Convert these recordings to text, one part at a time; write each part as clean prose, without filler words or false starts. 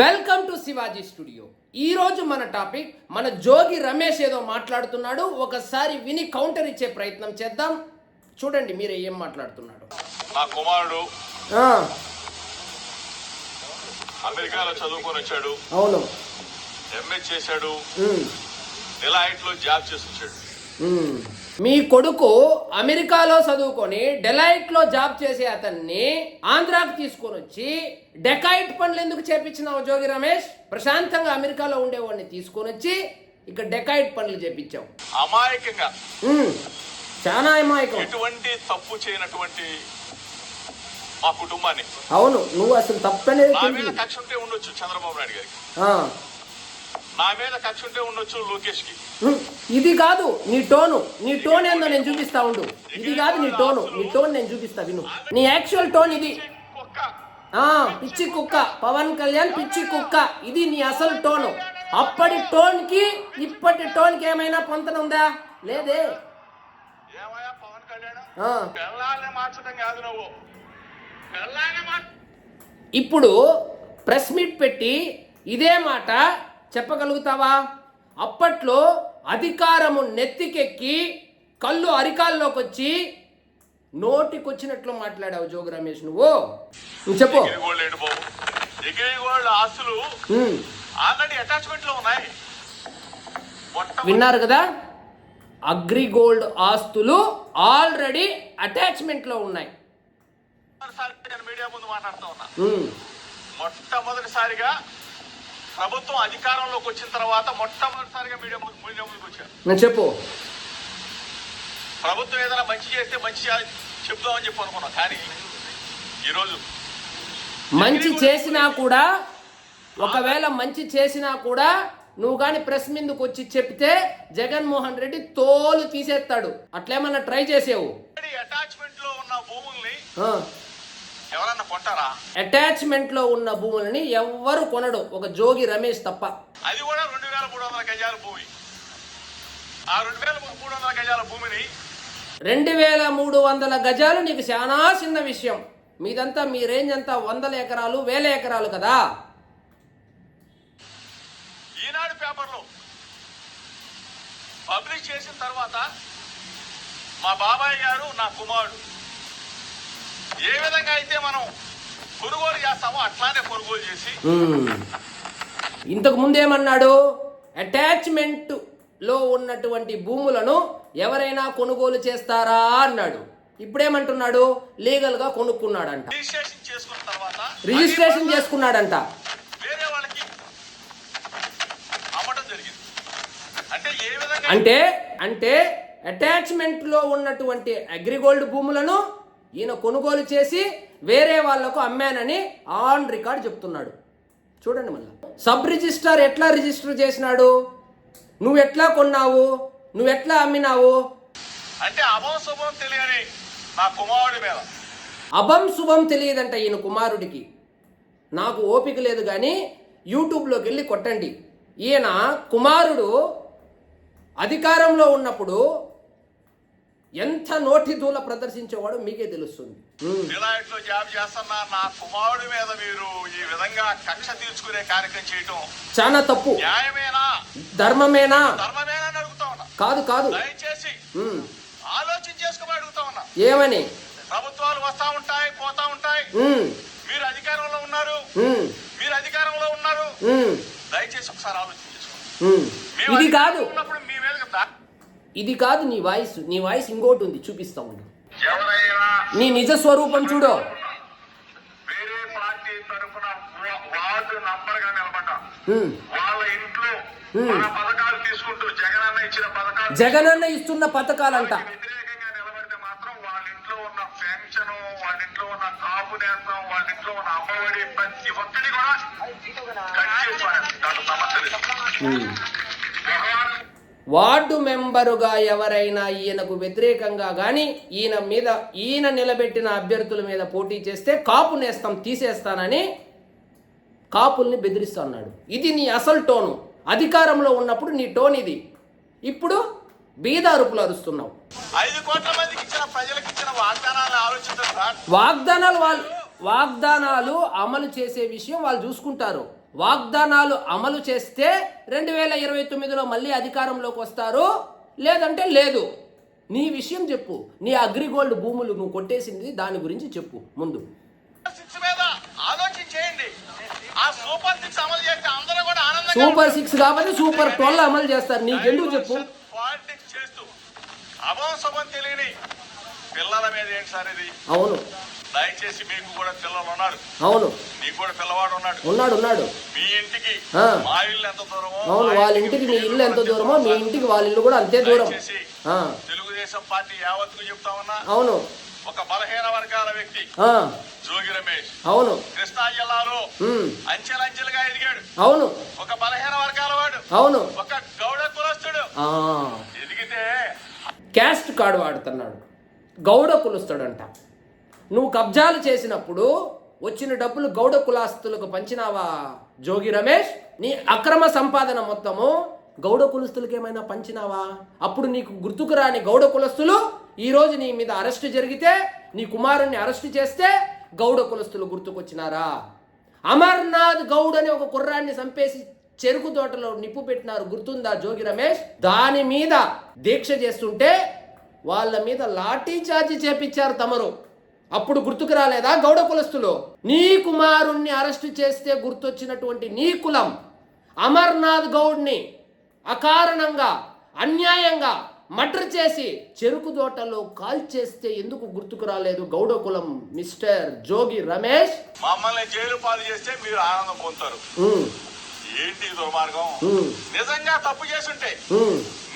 Welcome to Shivaji studio. ఈ రోజు మన టాపిక్ మన జోగి రమేష్ ఏదో మాట్లాడుతున్నాడు, ఒకసారి విని కౌంటర్ ఇచ్చే ప్రయత్నం చేద్దాం. చూడండి మీరే ఏం మాట్లాడుతున్నాడు. నా కుమారుడు అమెరికాలో చదువుకొని వచ్చాడు. అవును, ఎంఏ చేశాడు, డెలాయిట్ లో జాబ్ చేసి వచ్చాడు. మీ కొడుకు అమెరికాలో చదువుకొని డెలాయిట్ లో జాబ్ చేసే అతన్ని ఆంధ్రాకి తీసుకొని వచ్చి డెకాయిట్ పనులు ఎందుకు చేపించినావు జోగి రమేష్? ప్రశాంతంగా అమెరికాలో ఉండేవాడిని తీసుకొని వచ్చి ఇక్కడ డెకాయిట్ పనులు చేపించావు. అమాయకంగా, చాలా అమాయకం. ఎటువంటి తప్పు చేయనటువంటి మా కుటుంబాన్ని. అవును, నువ్వు అసలు తప్పనేది. నా మీద కక్ష ఉంటే ఉండొచ్చు చంద్రబాబు నాయుడు గారికి, నా మీద కక్ష ఉంటే ఉండొచ్చు లోకేష్ కి. ఇది కాదు నీ టోను, నీ టోన్ ఏందో నేను చూపిస్తా ఉండు. ఇది కాదు నీ టోను, నీ టోన్ నేను చూపిస్తా విను. నీ యాక్చువల్ టోన్ ఇది. పిచ్చి కుక్క, పవన్ కళ్యాణ్ పిచ్చి కుక్క, ఇది నీ అసలు టోను. అప్పటి టోన్ కి ఇప్పటి టోన్ కి ఏమైనా పొంతన ఉందా? లేదే. పవన్ కళ్యాణ్ మార్చడం కాదు, నువ్వు ఇప్పుడు ప్రెస్ మీట్ పెట్టి ఇదే మాట చెప్పగలుగుతావా? అప్పట్లో అధికారము నెత్తికెక్కి కళ్ళు అరికాల్లోకి వచ్చి నోటికొచ్చినట్లు మాట్లాడావు జోగి రమేష్. నువ్వు చెప్పు. ఆస్తులు ఆల్రెడీ అటాచ్మెంట్ లో ఉన్నాయి. విన్నారు కదా, అగ్రిగోల్డ్ ఆస్తులు ఆల్రెడీ అటాచ్మెంట్ లో ఉన్నాయి. మీడియా ముందు మాట్లాడుతూ ఉన్నా. మొట్టమొదటిసారిగా ప్రభుత్వం అధికారంలోకి వచ్చిన తర్వాత మొట్టమొదటిసారిగా మీడియా ముందుకు వచ్చారు. నేను చెప్పు. ప్రభుత్వం ఏదైనా మంచి చేస్తే మంచి చెప్దామని చెప్పి అనుకున్నాం, కానీ ఈరోజు మంచి చేసినా కూడా, ఒకవేళ మంచి చేసినా కూడా నువ్వు కానీ ప్రెస్ మీదకు వచ్చి చెప్తే జగన్మోహన్ రెడ్డి తోలు తీసేస్తాడు. అట్లేమన్నా ట్రై చేసేవు? అటాచ్మెంట్ లో ఉన్న భూముల్ని ఎవరన్నా కొంటారా? అటాచ్మెంట్ లో ఉన్న భూములని ఎవ్వరు కొనడు, ఒక జోగి రమేష్ తప్ప. అది కూడా 2300 గజాల భూమి. ఆ 2300 గజాల భూమిని 2300 గజాలు నీకు చాలా చిన్న విషయం. మీదంతా మీ రేంజ్ అంతా 100 ఎకరాలు 1000 ఎకరాలు కదా. ఈనాడు పేపర్లో పబ్లిష్ చేసిన తర్వాత మా బాబాయ్ గారు, నా కుమారుడు ఏ విధంగా అయితే మనం కొనుగోలు చేస్తామో అట్లానే కొనుగోలు చేసి, ఇంతకు ముందేమన్నాడు, అటాచ్మెంట్ లో ఉన్నటువంటి భూములను ఎవరైనా కొనుగోలు చేస్తారా అన్నాడు. ఇప్పుడేమంటున్నాడు, లీగల్ గా కొనుక్కున్నాడంట. రిజిస్ట్రేషన్ చేసుకున్నాడంట. వేరే వాళ్ళకి అమ్మటం జరిగింది. అంటే ఏ విధంగా అంటే అటాచ్మెంట్ లో ఉన్నటువంటి అగ్రిగోల్డ్ భూములను ఈయన కొనుగోలు చేసి వేరే వాళ్లకు అమ్మానని ఆన్ రికార్డ్ చెప్తున్నాడు. చూడండి మళ్ళీ. సబ్ రిజిస్టర్ ఎట్లా రిజిస్టర్ చేసినాడు? నువ్వు ఎట్లా కొన్నావు? నువ్వు ఎట్లా అమ్మినావు? అంటే అభం శుభం తెలియని నా కుమారుడి మీద. అభం శుభం తెలియదంట ఈయన కుమారుడికి. నాకు ఓపిక లేదు కానీ యూట్యూబ్లోకి వెళ్ళి కొట్టండి. ఈయన కుమారుడు అధికారంలో ఉన్నప్పుడు ఎంత నోటి దూల ప్రదర్శించేవాడు మీకే తెలుస్తుంది. డెలాయిట్ లో జాబ్ చేస్తున్నా నా కుమారుడి మీద మీరు ఈ విధంగా కక్ష తీర్చుకునే కార్యక్రమం చేయటం చాలా తప్పు. న్యాయమేనా, ధర్మమేనా అని అడుగుతా ఉన్నా. కాదు, దయచేసి ఆలోచన చేసుకోమని అడుగుతా ఉన్నా. ఏమని? ప్రభుత్వాలు వస్తా ఉంటాయి, పోతా ఉంటాయి. మీరు అధికారంలో ఉన్నారు, దయచేసి ఒకసారి ఆలోచన చేసుకోండి. ఇది కాదు, మీ మీద ఇది కాదు నీ వాయిస్ ఇంకోటి ఉంది, చూపిస్తా ఉండు. ఎవరైనా నీ నిజ స్వరూపం చూడు. వేరే పార్టీ తరఫున వార్డు నంబర్ గా నిలబడ్డా వాళ్ళ ఇంట్లో మన పథకాలు తీసుకుంటూ జగనన్న ఇస్తున్న పథకాలంట వ్యతిరేకంగా నిలబడితే మాత్రం వాళ్ళ ఇంట్లో ఉన్న పెన్షన్, వాళ్ళ ఇంట్లో ఉన్న కాపు నేస్తం, వాళ్ళ ఇంట్లో ఉన్న అమ్మఒడి ప్రతి ఒక్కటి కూడా కట్ చేసి సమస్య. వార్డు మెంబరుగా ఎవరైనా ఈయనకు వ్యతిరేకంగా కానీ ఈయన నిలబెట్టిన అభ్యర్థుల మీద పోటీ చేస్తే కాపు నేస్తం తీసేస్తానని కాపుల్ని బెదిరిస్తున్నాడు. ఇది నీ అసలు టోను. అధికారంలో ఉన్నప్పుడు నీ టోన్ ఇది. ఇప్పుడు బీద అరుపులు అరుస్తున్నావు. 5 కోట్ల మందికి ఇచ్చిన ప్రజలకు ఇచ్చిన వాగ్దానాలు వాగ్దానాలు అమలు చేసే విషయం వాళ్ళు చూసుకుంటారు. వాగ్దానాలు అమలు చేస్తే 2029లో మళ్ళీ అధికారంలోకి వస్తారు, లేదంటే లేదు. నీ విషయం చెప్పు. నీ అగ్రిగోల్డ్ భూములు నువ్వు కొట్టేసింది దాని గురించి చెప్పు ముందు. ఆలోచించేయండి. ఆ సూపర్ 6 అమలు చేస్తే అందరూ కూడా ఆనందంగా సూపర్ 6 కాబట్టి సూపర్ 12 అమలు చేస్తారు. నీకెందుకు చెప్పు. పాలిటిక్స్ చేస్తూ అభంశుభం తెలియని పిల్లల మీద ఏంటి సార్ ఇది? అవును, దయచేసి మీకు కూడా పిల్లలు ఉన్నారు. అవును, నీకు కూడా పిల్లవాడు ఉన్నాడు. ఉన్నాడు. మీ ఇంటికి ఆ. మా ఇల్లు ఎంత దూరమో, అవును, వాళ్ళ ఇంటికి మీ ఇల్లు ఎంత దూరమో మీ ఇంటికి వాళ్ళ ఇల్లు కూడా అంతే దూరం. దయచేసి ఆ, తెలుగుదేశం పార్టీ యావత్తుకు చెప్తా ఉన్నా, అవును, ఒక బలహీన వర్గాల వ్యక్తి ఆ, జోగి రమేష్ అవును, కృష్ణా జిల్లాలో ఉమ్, అంచెలంచెలుగా ఎదిగాడు. అవును, ఒక బలహీన వర్గాల వాడు, అవును, ఒక గౌడ కులస్తుడు ఆ, ఎదిగితే క్యాస్ట్ కార్డు వాడుతున్నాడు, గౌడ కులస్తుడంట. నువ్వు కబ్జాలు చేసినప్పుడు వచ్చిన డబ్బులు గౌడ కులాస్తులకు పంచినావా జోగి రమేష్? నీ అక్రమ సంపాదన మొత్తము గౌడ కులస్తులకు ఏమైనా పంచినావా? అప్పుడు నీకు గుర్తుకు రాని గౌడ కులస్తులు ఈరోజు నీ మీద అరెస్టు జరిగితే, నీ కుమారుణ్ణి అరెస్టు చేస్తే గౌడ కులస్తులు గుర్తుకొచ్చినారా? అమర్నాథ్ గౌడ్ అనే ఒక కుర్రాన్ని చంపేసి చెరుకు తోటలో నిప్పు పెట్టినారు, గుర్తుందా జోగి రమేష్? దాని మీద దీక్ష చేస్తుంటే వాళ్ళ మీద లాఠీ చార్జీ చేపించారు తమరు. అప్పుడు గుర్తుకు రాలేదా గౌడ కులస్తులు? నీ కుమారుణ్ణి అరెస్టు చేస్తే గుర్తొచ్చినటువంటి నీ కులం అమర్నాథ్ గౌడ్ని అకారణంగా అన్యాయంగా మర్డర్ చేసి చెరుకు తోటలో కాల్ చేస్తే ఎందుకు గుర్తుకు రాలేదు గౌడ కులం మిస్టర్ జోగి రమేష్? మమ్మల్ని జైలు పాలు చేస్తే మీరు ఆనందం పొందుతారు. ఏంటి దుర్మార్గం? నిజంగా తప్పు చేసుంటే,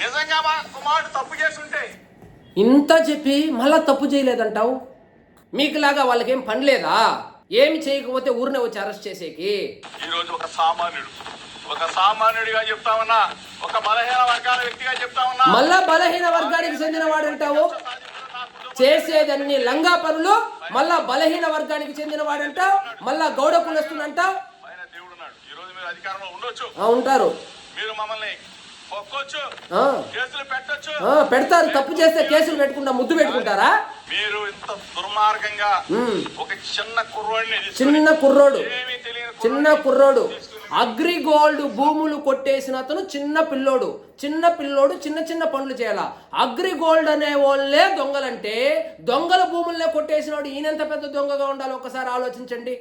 నిజంగా మా కుమారుడు తప్పు చేసుంటే, ఇంత చెప్పి మళ్ళా తప్పు చేయలేదంటావు? మీకులాగా వాళ్ళకేం పని లేదా? ఏమి చేయకపోతే ఊరినే వచ్చి అరెస్ట్ చేసేకి? ఈ రోజు ఒక సామాన్యుడిగా చెప్తామన్నా, ఒక బలహీన వర్గాల వ్యక్తిగా చెప్తామన్నా, మళ్ళా బలహీన వర్గానికి చెందిన వాడంటావు. చేసేదన్ని లంగా పనులు, మళ్ళా బలహీన వర్గానికి చెందిన వాడంటావు, మళ్ళా గౌడ కులస్తునంటావు. ఆయన దేవుడు ఉన్నాడు. ఈ రోజు మీరు అధికారంలో ఉండొచ్చు, ఉంటారు, మీరు మమ్మల్ని పొక్కొచ్చు, కేసులు పెట్టొచ్చు, పెడతారు. తప్పు చేస్తే కేసులు పెట్టుకుంటా ముద్దు పెట్టుకుంటారా? మీరు ఇంత దుర్మార్గంగా ఒక చిన్న కుర్రోడు అగ్రిగోల్డ్ భూములు కొట్టేసిన అతను చిన్న పిల్లోడు చిన్న పనులు చేయాల. అగ్రిగోల్డ్ అనే వాళ్ళే దొంగలంటే దొంగల భూములనే కొట్టేసినాడు ఈయనెంత పెద్ద దొంగగా ఉండాలి ఒకసారి ఆలోచించండి.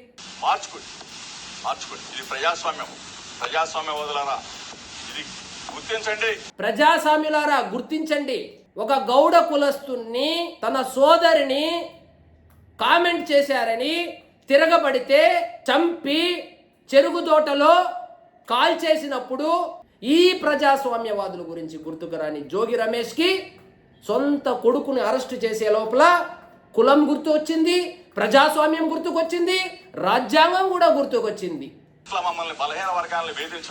మార్చుకోండి. ఇది ప్రజాస్వామ్య వదలరా, ఇది గుర్తించండి. ప్రజాస్వామ్యులారా గుర్తించండి. ఒక గౌడ కులస్తుని తన సోదరిని కామెంట్ చేశారని తిరగబడితే చంపి చెరుకు తోటలో కాల్ చేసినప్పుడు ఈ ప్రజాస్వామ్యవాదుల గురించి గుర్తుకురాని జోగి రమేష్కి సొంత కొడుకుని అరెస్టు చేసే లోపల కులం గుర్తు వచ్చింది, ప్రజాస్వామ్యం గుర్తుకొచ్చింది, రాజ్యాంగం కూడా గుర్తుకొచ్చింది.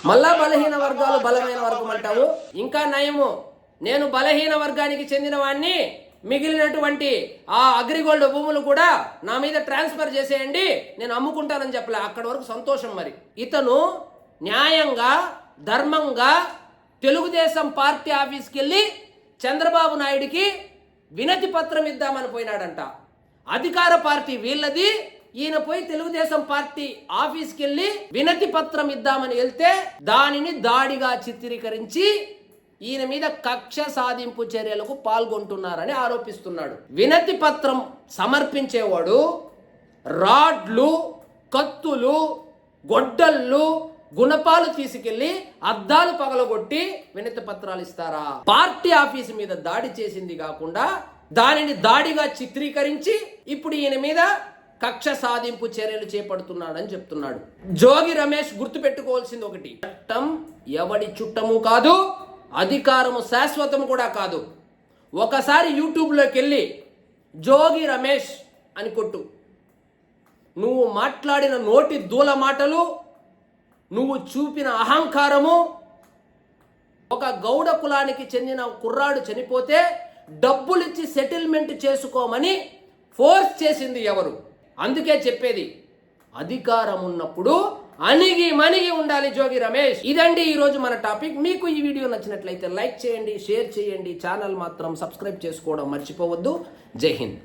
మళ్ళా బలహీన వర్గాలు బలమైన వర్గం అంటావు. ఇంకా నయము, నేను బలహీన వర్గానికి చెందిన వాడిని, మిగిలినటువంటి ఆ అగ్రిగోల్డ్ భూములు కూడా నా మీద ట్రాన్స్ఫర్ చేసేయండి, నేను అమ్ముకుంటానని చెప్పలే. అక్కడి వరకు సంతోషం. మరి ఇతను న్యాయంగా ధర్మంగా తెలుగుదేశం పార్టీ ఆఫీస్కి వెళ్ళి చంద్రబాబు నాయుడికి వినతి పత్రం ఇద్దామని పోయినాడంట. అధికార పార్టీ వీళ్ళది, ఈయన పోయి తెలుగుదేశం పార్టీ ఆఫీస్కి వెళ్ళి వినతి పత్రం ఇద్దామని వెళ్తే దానిని దాడిగా చిత్రీకరించి ఈయన మీద కక్ష సాధింపు చర్యలకు పాల్గొంటున్నారని ఆరోపిస్తున్నాడు. వినతి పత్రం సమర్పించేవాడు రాడ్లు, కత్తులు, గొడ్డళ్ళు, గుణపాలు తీసుకెళ్లి అద్దాలు పగలగొట్టి వినతి పత్రాలు ఇస్తారా? పార్టీ ఆఫీసు మీద దాడి చేసింది కాకుండా దానిని దాడిగా చిత్రీకరించి ఇప్పుడు ఈయన మీద కక్ష సాధింపు చర్యలు చేపడుతున్నాడని చెప్తున్నాడు. జోగి రమేష్ గుర్తుపెట్టుకోవాల్సింది ఒకటి, చట్టం ఎవడి చుట్టము కాదు, అధికారము శాశ్వతము కూడా కాదు. ఒకసారి యూట్యూబ్లోకి వెళ్ళి జోగి రమేష్ అని కొట్టు. నువ్వు మాట్లాడిన నోటి దూల మాటలు, నువ్వు చూపిన అహంకారము, ఒక గౌడ కులానికి చెందిన కుర్రాడు చనిపోతే డబ్బులిచ్చి సెటిల్మెంట్ చేసుకోమని ఫోర్స్ చేసింది ఎవరు? అందుకే చెప్పేది, అధికారం ఉన్నప్పుడు అణిగి మణిగి ఉండాలి జోగి రమేష్. ఇదండి ఈరోజు మన టాపిక్. మీకు ఈ వీడియో నచ్చినట్లయితే లైక్ చేయండి, షేర్ చేయండి, ఛానల్ మాత్రం సబ్స్క్రైబ్ చేసుకోవడం మర్చిపోవద్దు. జై హింద్.